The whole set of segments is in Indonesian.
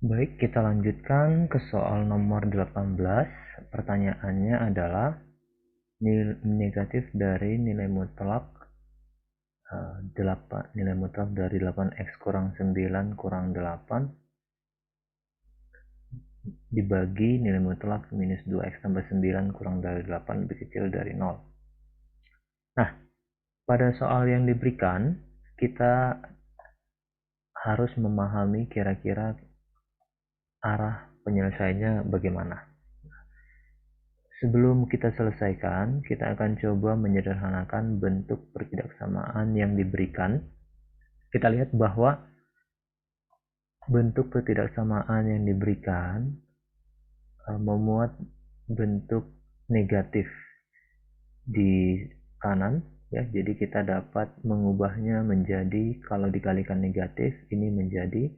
Baik, kita lanjutkan ke soal nomor 18. Pertanyaannya adalah negatif dari nilai mutlak 8, nilai mutlak dari 8x kurang 9 kurang 8 dibagi nilai mutlak minus 2x tambah 9 kurang dari 8 lebih kecil dari 0. Nah, pada soal yang diberikan, kita harus memahami kira-kira arah penyelesaiannya bagaimana. Sebelum kita selesaikan, kita akan coba menyederhanakan bentuk pertidaksamaan yang diberikan. Kita lihat bahwa bentuk pertidaksamaan yang diberikan memuat bentuk negatif di kanan, ya. Jadi kita dapat mengubahnya menjadi, kalau dikalikan negatif, ini menjadi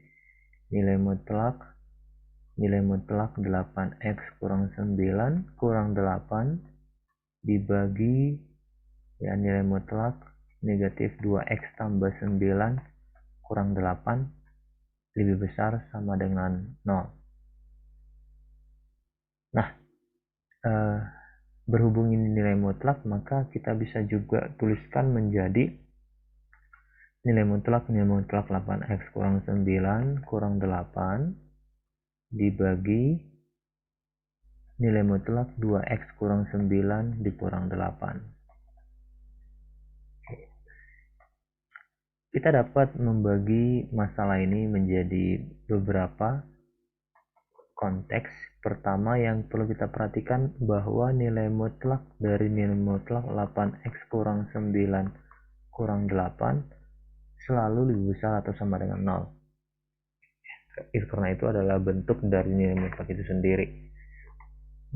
nilai mutlak 8x kurang 9 kurang 8 dibagi nilai mutlak negatif 2x tambah 9 kurang 8 lebih besar sama dengan 0. Nah, berhubung ini nilai mutlak, maka kita bisa juga tuliskan menjadi nilai mutlak 8x kurang 9 kurang 8 dibagi nilai mutlak 2x kurang 9 dikurang 8. Kita dapat membagi masalah ini menjadi beberapa konteks. Pertama yang perlu kita perhatikan bahwa nilai mutlak dari nilai mutlak 8x kurang 9 kurang 8 selalu lebih besar atau sama dengan 0. Karena itu adalah bentuk dari nilai mutlak itu sendiri.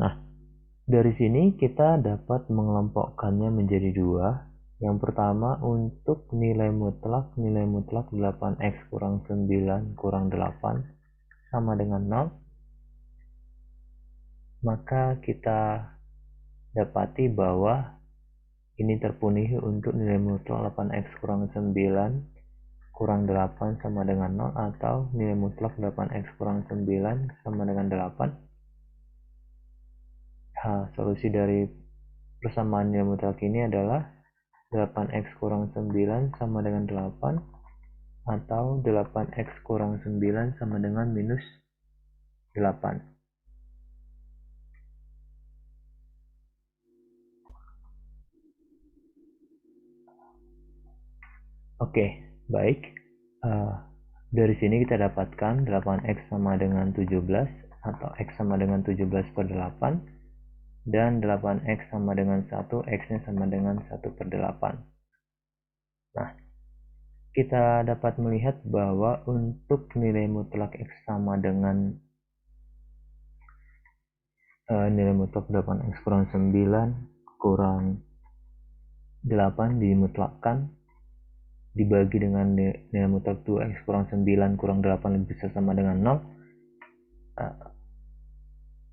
Nah, dari sini kita dapat mengelompokkannya menjadi dua. Yang pertama, untuk nilai mutlak 8x kurang 9 kurang 8 sama dengan 0, maka kita dapati bahwa ini terpenuhi untuk nilai mutlak 8x kurang 9 kurang 8 sama dengan 0 atau nilai mutlak 8x kurang 9 sama dengan 8. Solusi dari persamaan nilai mutlak ini adalah 8x kurang 9 sama dengan 8 atau 8x kurang 9 sama dengan minus 8. Oke, baik. Dari sini kita dapatkan 8x sama dengan 17 atau x sama dengan 17 per 8 dan 8x sama dengan 1, x-nya sama dengan 1 per 8. Nah, kita dapat melihat bahwa untuk nilai mutlak x sama dengan nilai mutlak 8x kurang 9 kurang 8 dimutlakkan dibagi dengan nilai mutlak 2x kurang 9 kurang 8 lebih besar sama dengan 0,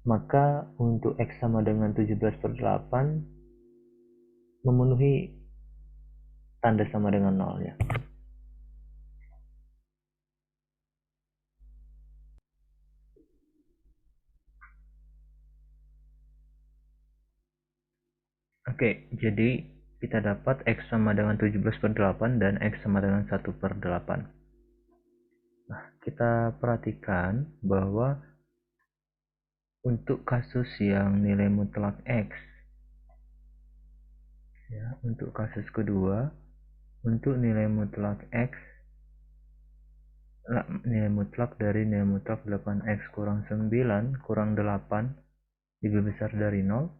maka untuk x sama dengan 17 per 8 memenuhi tanda sama dengan 0 ya. Oke, jadi kita dapat x sama dengan 17 per 8 dan x sama dengan 1 per 8. Nah, kita perhatikan bahwa untuk kasus yang nilai mutlak x, ya, untuk kasus kedua, untuk nilai mutlak x, nilai mutlak dari nilai mutlak 8x kurang 9 kurang 8 lebih besar dari 0,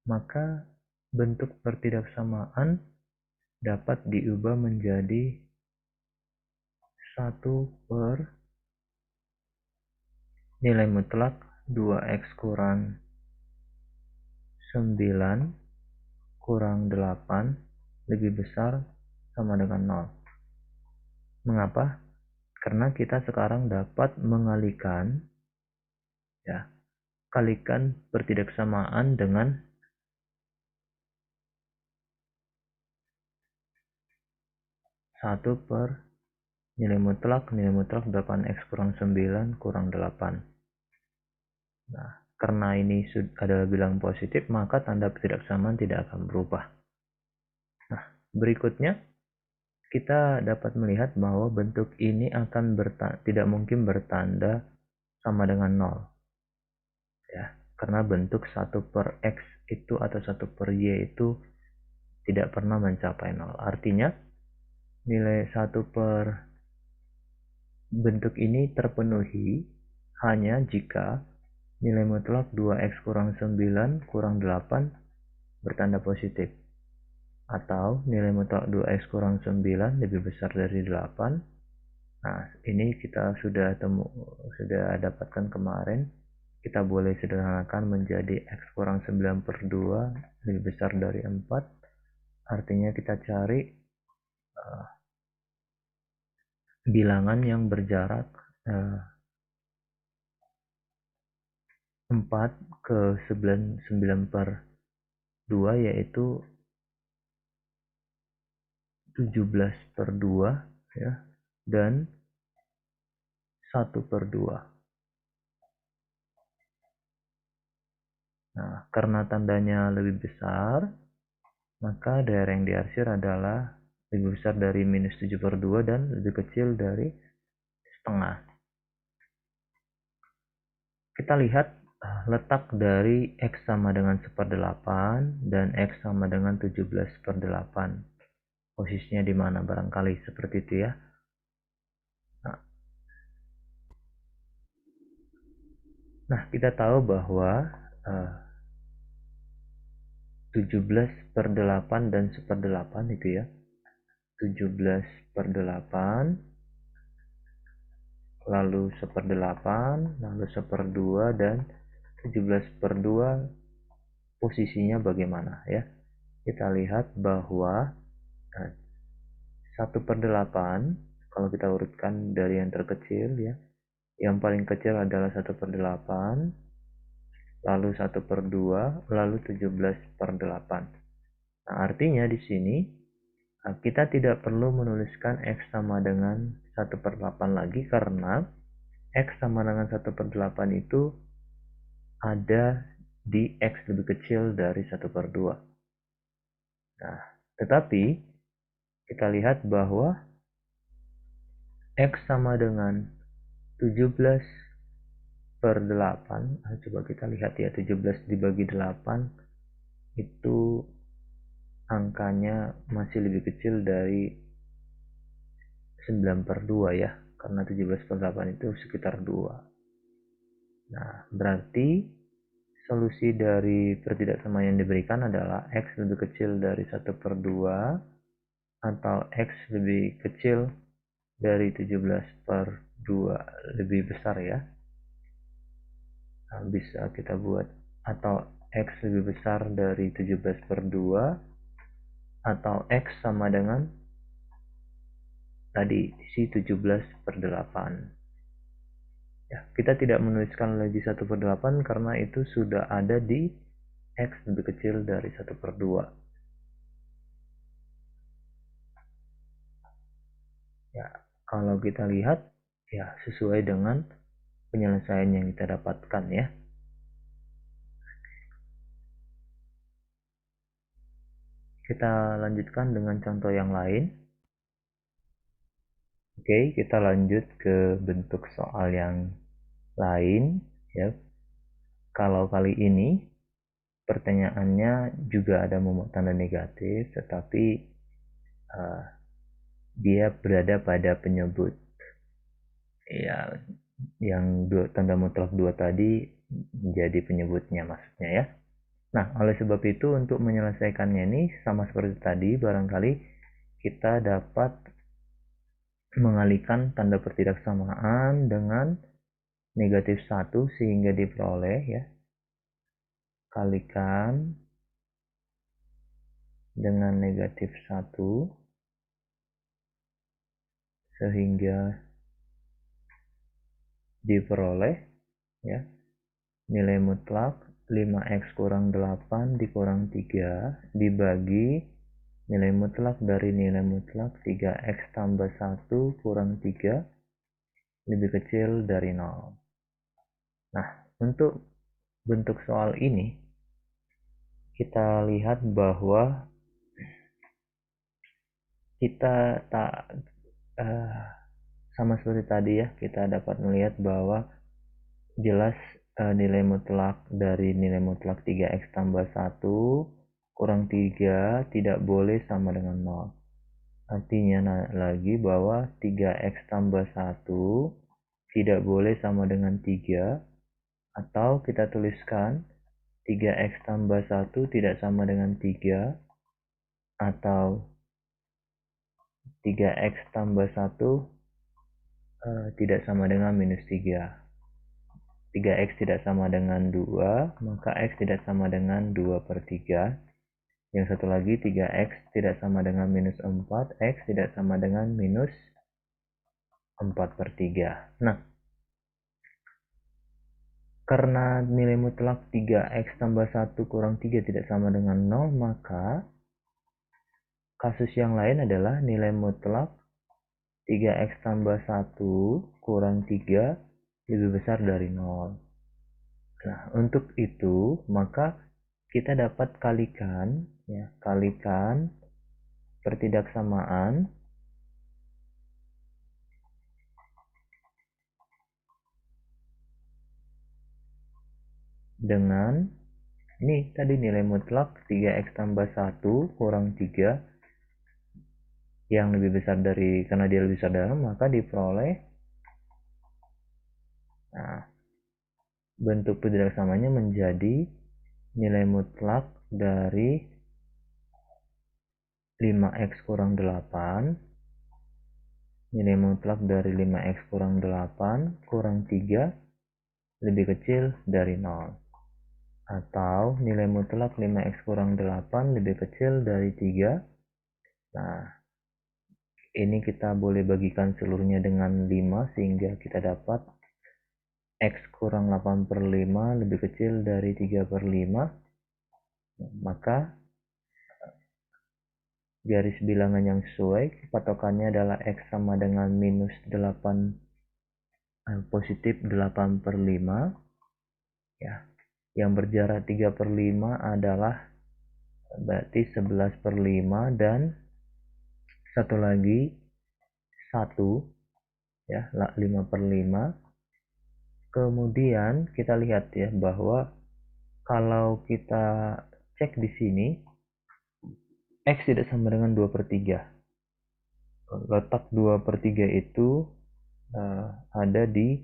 maka bentuk pertidaksamaan dapat diubah menjadi 1 per nilai mutlak 2x kurang 9 kurang 8 lebih besar sama dengan 0. Mengapa? Karena kita sekarang dapat mengalihkan, ya, kalikan pertidaksamaan dengan 1 per nilai mutlak 8x kurang 9 kurang 8. Nah, karena ini adalah bilang positif, maka tanda ketidaksamaan tidak akan berubah. Nah, berikutnya kita dapat melihat bahwa bentuk ini akan tidak mungkin bertanda sama dengan 0. Ya, karena bentuk 1/x itu atau 1/y itu tidak pernah mencapai 0. Artinya, nilai 1 per bentuk ini terpenuhi hanya jika nilai mutlak 2x kurang 9 kurang 8 bertanda positif, atau nilai mutlak 2x kurang 9 lebih besar dari 8. Nah, ini kita sudah dapatkan kemarin. Kita boleh sederhanakan menjadi x kurang 9/2 lebih besar dari 4. Artinya kita cari bilangan yang berjarak 4 ke 9/2, yaitu 17/2 ya, dan 1/2. Nah, karena tandanya lebih besar, maka daerah yang diarsir adalah lebih besar dari -7/2 dan lebih kecil dari setengah. Kita lihat letak dari x sama dengan 1/8 dan x sama dengan 17/8. Posisinya di mana, barangkali seperti itu ya. Nah, kita tahu bahwa 17/8 dan 1/8 itu ya. 17/8, lalu 1/8, lalu 1/2, dan 17/2 posisinya bagaimana ya. Kita lihat bahwa 1/8, kalau kita urutkan dari yang terkecil ya, yang paling kecil adalah 1/8, lalu 1/2, lalu 17/8. Nah, artinya di sini kita tidak perlu menuliskan x sama dengan 1/8 lagi, karena x sama dengan 1/8 itu ada di x lebih kecil dari 1/2. Nah, tetapi kita lihat bahwa x sama dengan 17/8. Coba kita lihat ya, 17 dibagi 8 itu angkanya masih lebih kecil dari 9/2 ya, karena 17/8 itu sekitar 2. Nah, berarti solusi dari pertidaksamaan yang diberikan adalah x lebih kecil dari 1/2 atau x lebih kecil dari 17/2 lebih besar ya. Nah, bisa kita buat atau x lebih besar dari 17/2 atau x sama dengan tadi isi 17/8. Ya, kita tidak menuliskan lagi 1/8 karena itu sudah ada di x lebih kecil dari 1/2. Ya, kalau kita lihat ya sesuai dengan penyelesaian yang kita dapatkan ya. Kita lanjutkan dengan contoh yang lain. Oke, kita lanjut ke bentuk soal yang lain ya. Kalau kali ini pertanyaannya juga ada memuat tanda negatif, tetapi dia berada pada penyebut ya, yang tanda mutlak 2 tadi menjadi penyebutnya maksudnya ya. Nah, oleh sebab itu untuk menyelesaikannya ini sama seperti tadi, barangkali kita dapat mengalihkan tanda pertidaksamaan dengan negatif 1 sehingga diperoleh ya, kalikan dengan negatif 1 sehingga diperoleh ya nilai mutlak 5x kurang 8 dikurang 3 dibagi nilai mutlak dari nilai mutlak 3x tambah 1 kurang 3 lebih kecil dari 0. Nah, untuk bentuk soal ini, kita lihat bahwa kita tak sama seperti tadi ya, kita dapat melihat bahwa jelas nilai mutlak dari nilai mutlak 3x tambah 1 kurang 3 tidak boleh sama dengan 0. Artinya lagi bahwa 3x tambah 1 tidak boleh sama dengan 3, atau kita tuliskan 3x tambah 1 tidak sama dengan 3, atau 3x tambah 1 tidak sama dengan minus 3. 3x tidak sama dengan 2, maka x tidak sama dengan 2 per 3. Yang satu lagi 3x tidak sama dengan minus 4, x tidak sama dengan minus 4 per 3. Nah, karena nilai mutlak 3x tambah 1 kurang 3 tidak sama dengan 0, maka kasus yang lain adalah nilai mutlak 3x tambah 1 kurang 3 lebih besar dari 0. Nah, untuk itu, maka kita dapat kalikan pertidaksamaan dengan ini tadi nilai mutlak 3x tambah 1 kurang 3 yang lebih besar dari, karena dia lebih besar dari, maka diperoleh, nah, bentuk pertidaksamanya menjadi nilai mutlak dari 5x kurang 8, nilai mutlak dari 5x kurang 8 kurang 3 lebih kecil dari 0. Atau nilai mutlak 5x kurang 8 lebih kecil dari 3. Nah, ini kita boleh bagikan seluruhnya dengan 5 sehingga kita dapat x kurang 8 per 5 lebih kecil dari 3 per 5. Maka garis bilangan yang sesuai patokannya adalah x sama dengan minus 8 positif 8 per 5 ya. Yang berjarak 3 per 5 adalah berarti 11 per 5, dan satu lagi 1 ya, 5 per 5. Kemudian kita lihat ya bahwa kalau kita cek di sini x tidak sama dengan 2 per 3. Letak 2 per 3 itu ada di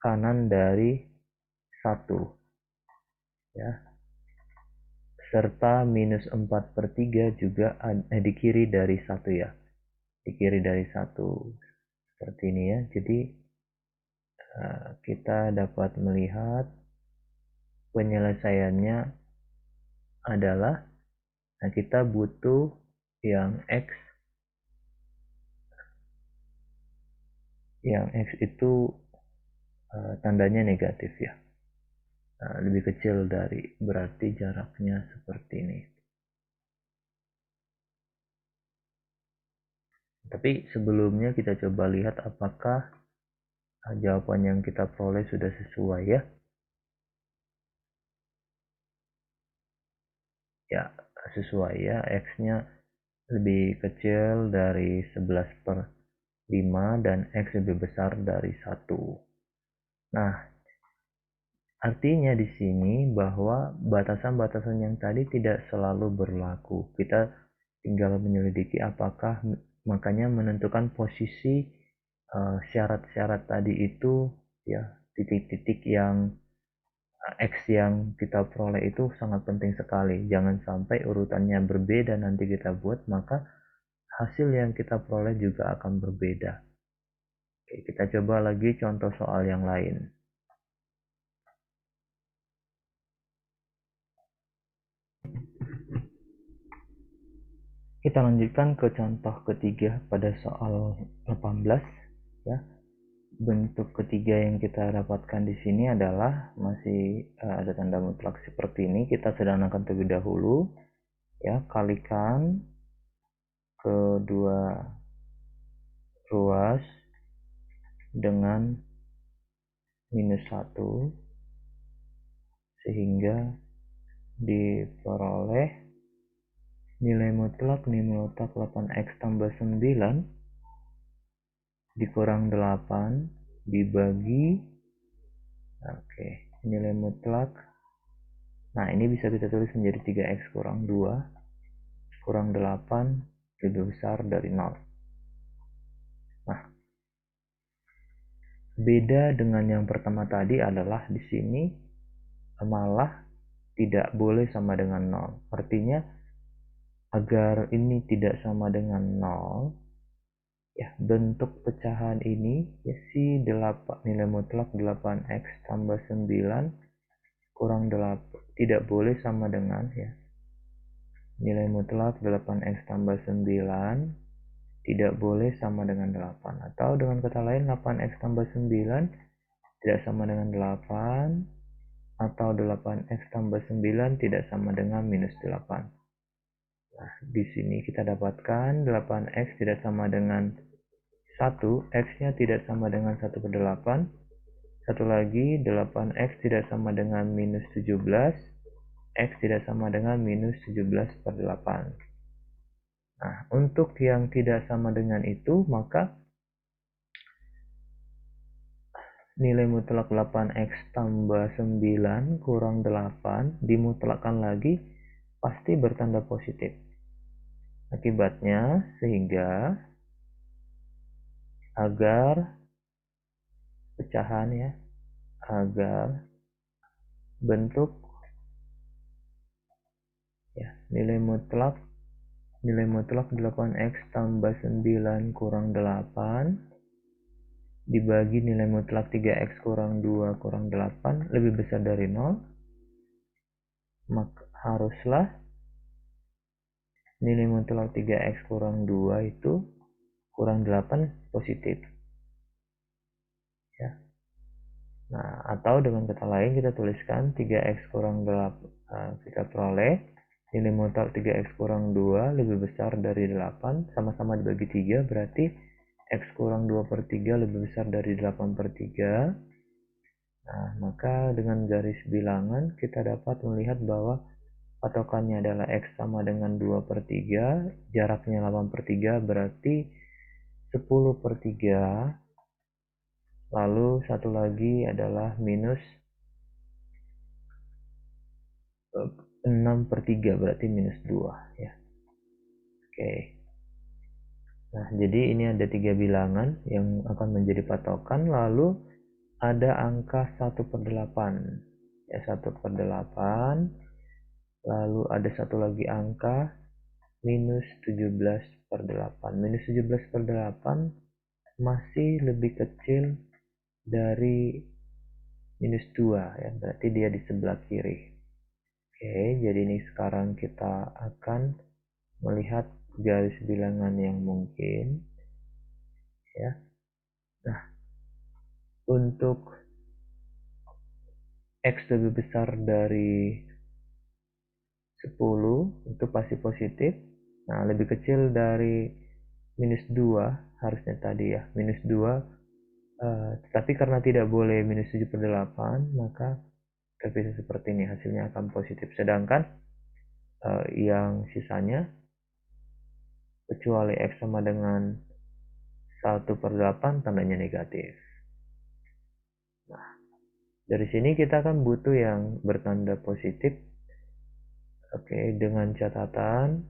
kanan dari 1 ya, serta minus 4 per 3 juga di kiri dari 1 ya, di kiri dari 1 seperti ini ya. Jadi kita dapat melihat penyelesaiannya adalah, nah, kita butuh yang x itu tandanya negatif ya. Lebih kecil dari, berarti jaraknya seperti ini. Tapi sebelumnya kita coba lihat apakah jawaban yang kita peroleh sudah sesuai ya. Ya, sesuai ya, x-nya lebih kecil dari 11 per 5 dan x lebih besar dari 1. Nah, artinya di sini bahwa batasan-batasan yang tadi tidak selalu berlaku. Kita tinggal menyelidiki apakah, makanya menentukan posisi syarat-syarat tadi itu ya, titik-titik yang X yang kita peroleh itu sangat penting sekali. Jangan sampai urutannya berbeda nanti kita buat, maka hasil yang kita peroleh juga akan berbeda. Oke, kita coba lagi contoh soal yang lain. Kita lanjutkan ke contoh ketiga pada soal 18 ya. Bentuk ketiga yang kita dapatkan di sini adalah masih ada tanda mutlak seperti ini. Kita sederhanakan terlebih dahulu ya, kalikan kedua ruas dengan minus 1, sehingga diperoleh nilai mutlak 8x tambah 9 dikurang 8 dibagi nilai mutlak. Nah, ini bisa kita tulis menjadi 3x kurang 2 kurang 8 lebih besar dari 0. Nah, beda dengan yang pertama tadi adalah di sini malah tidak boleh sama dengan 0. Artinya agar ini tidak sama dengan 0, ya, bentuk pecahan ini ya, si 8, nilai mutlak 8x tambah 9 kurang 8 tidak boleh sama dengan ya nilai mutlak 8x tambah 9 tidak boleh sama dengan 8, atau dengan kata lain 8x tambah 9 tidak sama dengan 8, atau 8x tambah 9 tidak sama dengan minus 8. Nah, di sini kita dapatkan 8x tidak sama dengan 1, x-nya tidak sama dengan 1/8. Satu lagi, 8x tidak sama dengan minus 17, x tidak sama dengan minus 17/8. Nah, untuk yang tidak sama dengan itu, maka nilai mutlak 8x tambah 9 kurang 8 dimutlakkan lagi pasti bertanda positif. Akibatnya, sehingga agar pecahan ya, agar bentuk ya nilai mutlak 8x tambah 9 kurang 8 dibagi nilai mutlak 3x kurang 2 kurang 8 lebih besar dari 0, maka haruslah nilai mutlak 3x kurang 2 itu kurang 8 positif ya. Nah, atau dengan kata lain kita tuliskan 3x kurang 8, kita peroleh nilai mutlak 3x kurang 2 lebih besar dari 8, sama-sama dibagi 3, berarti x kurang 2/3 lebih besar dari 8/3. Nah, maka dengan garis bilangan kita dapat melihat bahwa patokannya adalah x sama dengan 2/3, jaraknya 8/3, berarti 10/3. Lalu satu lagi adalah minus 6/3, berarti minus 2 ya. Oke. Nah, jadi ini ada 3 bilangan yang akan menjadi patokan, lalu ada angka 1/8 ya, 1/8, lalu ada satu lagi angka minus 17/8. Minus 17/8 masih lebih kecil dari minus 2 ya, berarti dia di sebelah kiri. Oke, jadi ini sekarang kita akan melihat garis bilangan yang mungkin ya. Nah, untuk x lebih besar dari 10 itu pasti positif. Nah, lebih kecil dari minus 2 harusnya tadi ya, minus 2, tetapi karena tidak boleh minus 7/8, maka terpisah seperti ini, hasilnya akan positif. Sedangkan yang sisanya kecuali x sama dengan 1/8 tandanya negatif. Nah, dari sini kita akan butuh yang bertanda positif. Oke, dengan catatan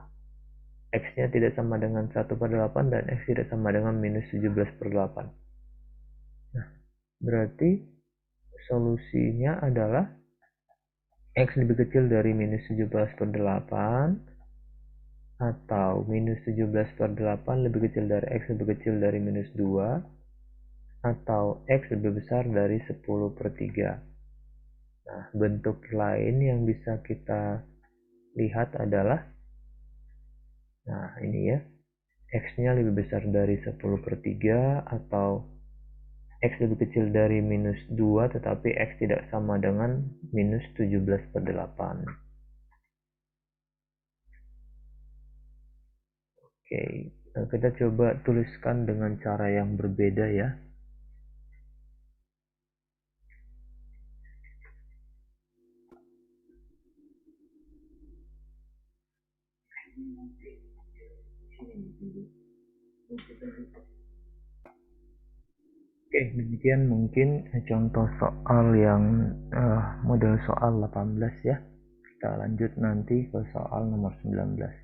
x-nya tidak sama dengan 1/8 dan x tidak sama dengan minus 17/8. Nah, berarti solusinya adalah x lebih kecil dari minus 17/8, atau minus 17/8 lebih kecil dari x lebih kecil dari minus 2, atau x lebih besar dari 10/3. Nah, bentuk lain yang bisa kita lihat adalah, nah ini ya, x-nya lebih besar dari 10/3, atau x lebih kecil dari minus 2 tetapi x tidak sama dengan minus 17/8. Oke, kita coba tuliskan dengan cara yang berbeda ya. Oke, demikian mungkin contoh soal yang model soal 18 ya. Kita lanjut nanti ke soal nomor 19.